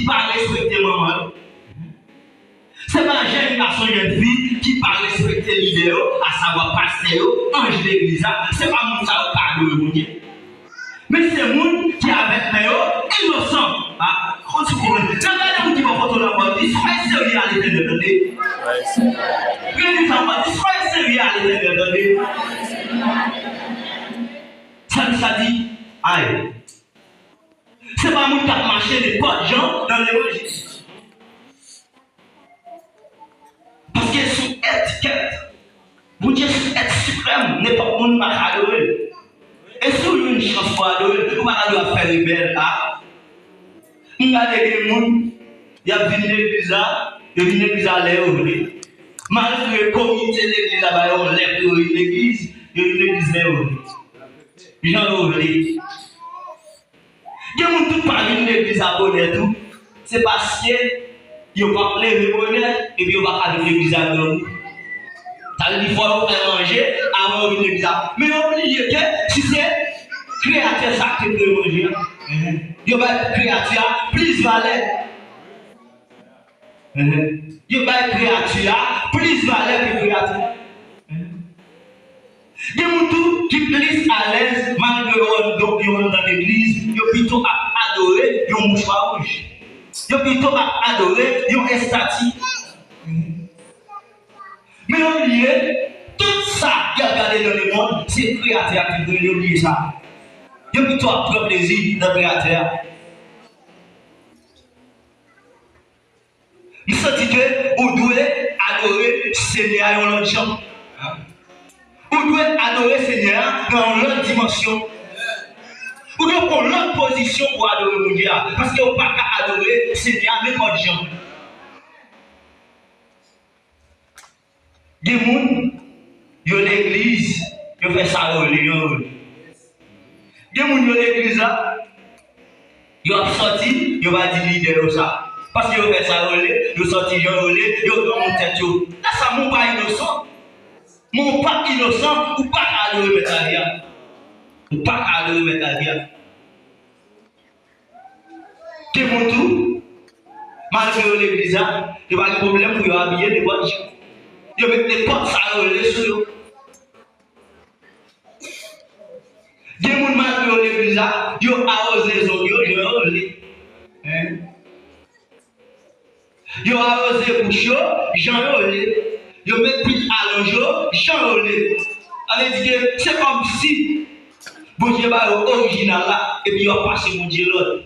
pas respecter maman. C'est pas un jeune garçon, jeune fille qui pas respecter l'idée, à savoir pasteur, ange d'église, c'est pas mon ça au cadeau. Mais c'est moun qui avec moi innocent. Ah, quand tu comprends, regardez qui va photo la mort, il soyez sérieux à l'éternel. Regardez ça, soyez sérieux à l'éternel. Ça dit, aïe. C'est pas moun qui a marché des potes gens dans l'évangile. Parce que sous étiquette, vous dites sous être suprême, n'est pas moun pas adorer. Et si vous avez une chance pour adorer, vous allez faire les belles actes. Vous regardez les gens, il y a une église là, il y a une église à l'air. Malgré le comité de l'église là-bas, on lève une église, il y a une église là. J'en ai oublié. Il y a des gens qui parlent d'une église à bonnet tout. C'est parce que ils n'ont pas levé bonnet et puis ils n'ont pas aller l'église à bonnet. Ça veut dire qu'il faut faire manger avant une église. Mais oubliez que si c'est créateur ça qui peut manger, il va être créature plus valeur. Il va être créature plus valeur que créature. Il y a des gens qui plus à l'aise malgré qu'ils dans l'église, ils ont plutôt à adorer un mouchoir rouge. Ils ont plutôt à adorer un estati. Mais oubliez, tout ça, il y a regardé dans le monde, c'est le créateur qui veut oublier ça. Il y a plutôt à prendre plaisir dans le créateur. Il sentit que vous devez adorer le Seigneur dans l'autre champ. Vous devez adorer le Seigneur dans l'autre dimension. Vous devez prendre l'autre position pour adorer mon Dieu. Parce que vous ne pouvez pas adorer le Seigneur avec votre gens. Des gens, ils ont l'église, ils font ça au lieu. Des gens, ils ont l'église là, ils ont sorti, ils vont dire leader ça. Parce qu'ils ont fait ça au lieu, ils ont sorti, ils ont dans mon tête. Là, ça mon pas innocent. Mon pas innocent, ou pas adorer mettre la vie. Ou pas adorer mettre la vie. Des gens tout, malgré l'église là, il n'y a pas de problème pour habiller les bonnes gens. Ils mettent des portes à sur eux. Des gens malgré l'église là, ils ont arrosé les autres, ils ont arrosé. Ils ont arrosé pour chaud, ils ont arrosé. Ils mettent plus à l'eau, ils ont arrosé. Alors c'est comme si, bon Dieu va au original là, et puis ils ont passé mon Dieu l'autre.